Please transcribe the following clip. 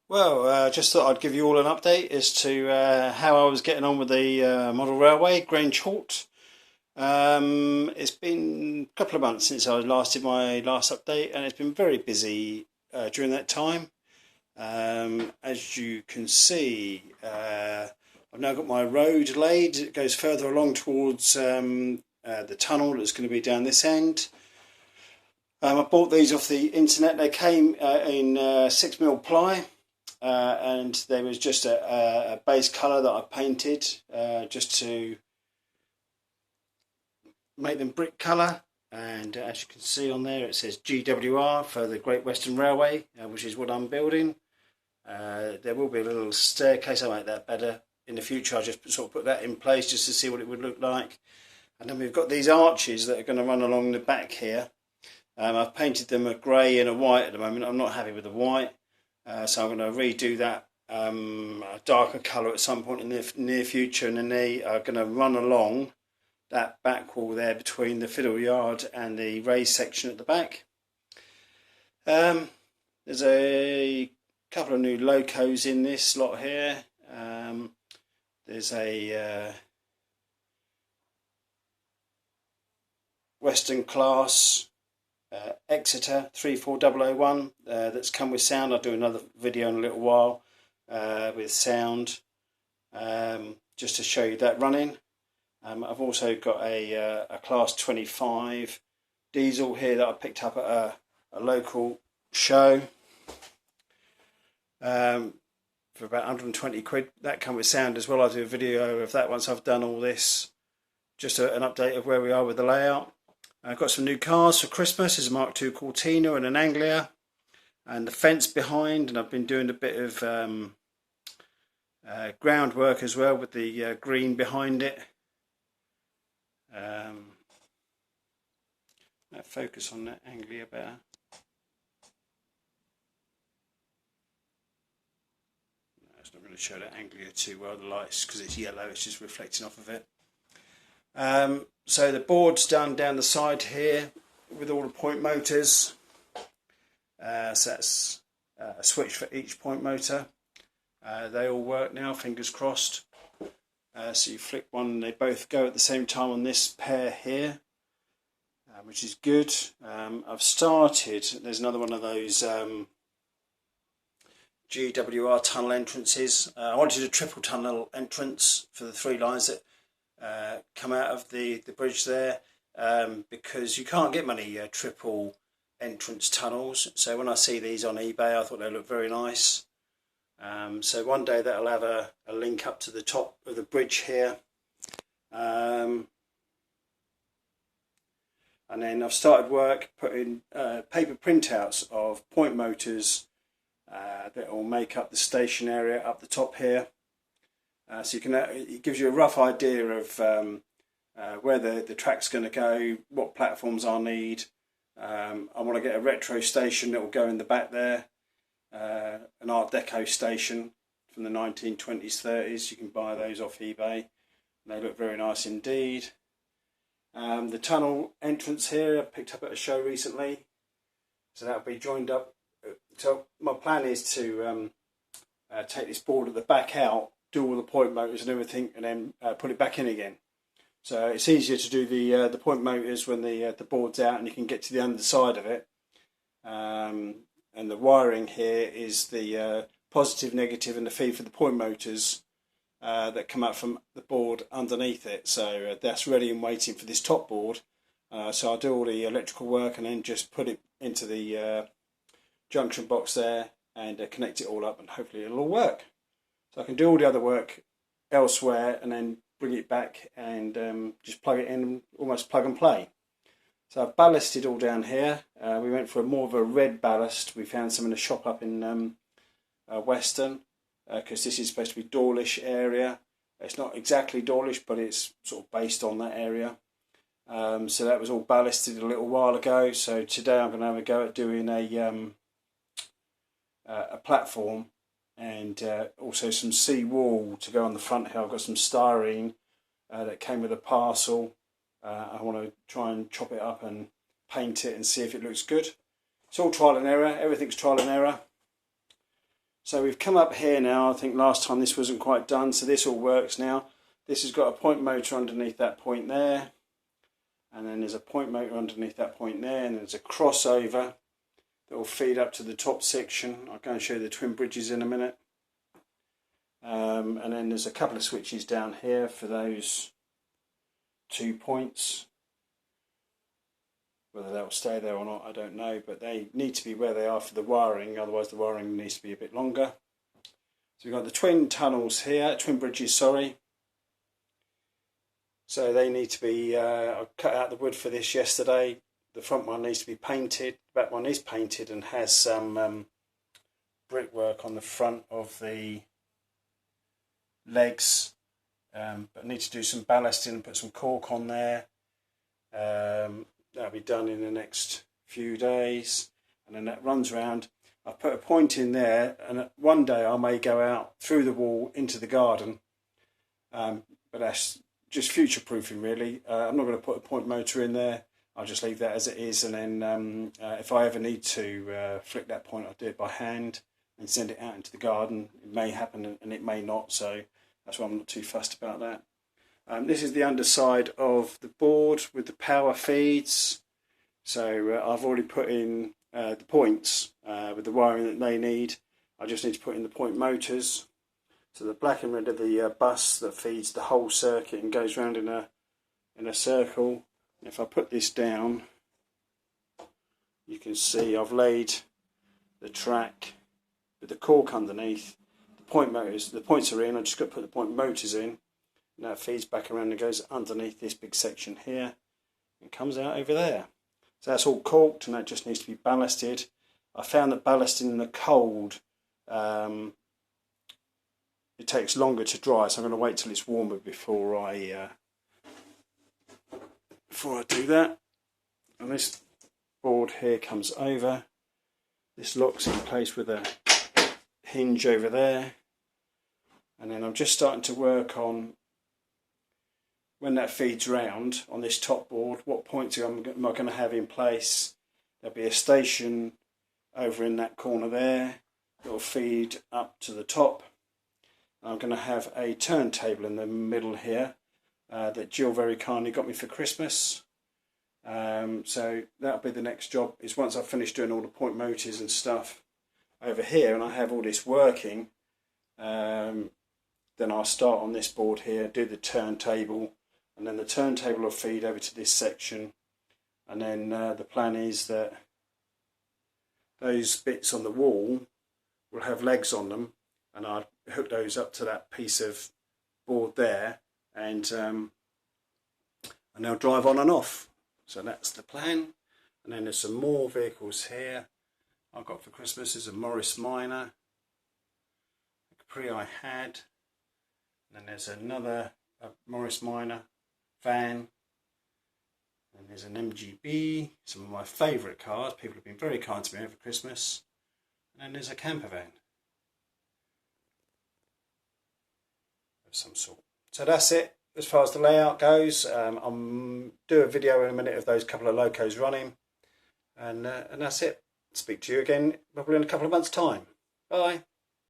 Just thought I'd give you all an update as to how I was getting on with the model railway, Grange Halt. It's been a couple of months since I last did my last update, and it's been very busy during that time. As you can see, I've now got my road laid. It goes further along towards the tunnel that's going to be down this end. I bought these off the internet. They came in 6mm ply. And there was just a base colour that I painted just to make them brick colour, and as you can see on there it says GWR for the Great Western Railway, which is what I'm building. There will be a little staircase. I'll make that better in the future. I'll just sort of put that in place just to see what it would look like. And then we've got these arches that are going to run along the back here. I've painted them a grey and a white at the moment. I'm not happy with the white. So I'm going to redo that a darker colour at some point in the near future, and then they are going to run along that back wall there between the fiddle yard and the raised section at the back. There's a couple of new locos in this lot here. There's a Western class Exeter 34001 that's come with sound. I'll do another video in a little while with sound, just to show you that running. I've also got a class 25 diesel here that I picked up at a local show for about 120 quid. That come with sound as well. I'll do a video of that once I've done all this. Just an update of where we are with the layout. I've got some new cars for Christmas. There's a Mark II Cortina and an Anglia, and the fence behind, and I've been doing a bit of groundwork as well with the green behind it. Focus on that Anglia better. No, it's not going to show that Anglia too well, the lights, because it's yellow, it's just reflecting off of it. So the board's done down the side here with all the point motors. So that's a switch for each point motor. They all work now, fingers crossed. So you flick one, they both go at the same time on this pair here, which is good. I've started, there's another one of those GWR tunnel entrances. I wanted a triple tunnel entrance for the 3 lines that come out of the bridge there, because you can't get many triple entrance tunnels. So when I see these on eBay, I thought they look very nice. So one day that'll have a link up to the top of the bridge here. And then I've started work putting paper printouts of point motors that will make up the station area up the top here. So you can, it gives you a rough idea of where the track's going to go, what platforms I'll need. I want to get a retro station that will go in the back there, an Art Deco station from the 1920s, 30s. You can buy those off eBay. They look very nice indeed. The tunnel entrance here I picked up at a show recently, so that'll be joined up. So my plan is to take this board at the back out, do all the point motors and everything, and then put it back in again. So it's easier to do the point motors when the board's out and you can get to the underside of it. And the wiring here is the positive, negative, and the feed for the point motors that come up from the board underneath it. So that's ready and waiting for this top board. So I'll do all the electrical work and then just put it into the junction box there and connect it all up, and hopefully it'll all work. So I can do all the other work elsewhere and then bring it back and just plug it in, almost plug and play. So I've ballasted all down here. We went for more of a red ballast. We found some in a shop up in Weston, because this is supposed to be Dawlish area. It's not exactly Dawlish, but it's sort of based on that area. So that was all ballasted a little while ago. So today I'm going to have a go at doing a platform, and also some sea-wall to go on the front here. I've got some styrene that came with a parcel. I want to try and chop it up and paint it and see if it looks good. It's all trial and error. Everything's trial and error. So we've come up here now. I think last time this wasn't quite done, so this all works now. This has got a point motor underneath that point there, and then there's a point motor underneath that point there, and there's a crossover that will feed up to the top section. I'll go and show you the twin bridges in a minute. And then there's a couple of switches down here for those 2 points. Whether they'll stay there or not, I don't know, but they need to be where they are for the wiring, otherwise the wiring needs to be a bit longer. So we've got the twin tunnels here, twin bridges, sorry. So they need to be, I cut out the wood for this yesterday. The front one needs to be painted, the back one is painted and has some brickwork on the front of the legs, but I need to do some ballasting and put some cork on there. That'll be done in the next few days, and then that runs round. I've put a point in there, and one day I may go out through the wall into the garden, but that's just future proofing really. I'm not going to put a point motor in there. I'll just leave that as it is, and then if I ever need to flick that point, I'll do it by hand and send it out into the garden. It may happen and it may not, so that's why I'm not too fussed about that. This is the underside of the board with the power feeds. So I've already put in the points with the wiring that they need. I just need to put in the point motors. So the black and red of the bus that feeds the whole circuit and goes round in a circle. If I put this down, you can see I've laid the track with the cork underneath. The point motors, the points are in. I just got to put the point motors in. Now it feeds back around and goes underneath this big section here and comes out over there. So that's all corked, and that just needs to be ballasted. I found that ballasting in the cold, it takes longer to dry, so I'm going to wait till it's warmer before I do that. And this board here comes over. This locks in place with a hinge over there. And then I'm just starting to work on, when that feeds round on this top board, what points am I going to have in place. There'll be a station over in that corner there that will feed up to the top. I'm going to have a turntable in the middle here that Jill very kindly got me for Christmas. So that'll be the next job, is once I've finished doing all the point motors and stuff over here and I have all this working, then I'll start on this board here, do the turntable, and then the turntable will feed over to this section, and then the plan is that those bits on the wall will have legs on them, and I'll hook those up to that piece of board there, and they'll drive on and off. So that's the plan. And then there's some more vehicles here I've got for Christmas. There's a Morris Minor, a Capri I had, and then there's another Morris Minor van, and there's an MGB, some of my favourite cars. People have been very kind to me over Christmas. And then there's a camper van of some sort. So that's it as far as the layout goes. I'll do a video in a minute of those couple of locos running, and that's it. Speak to you again probably in a couple of months' time. Bye.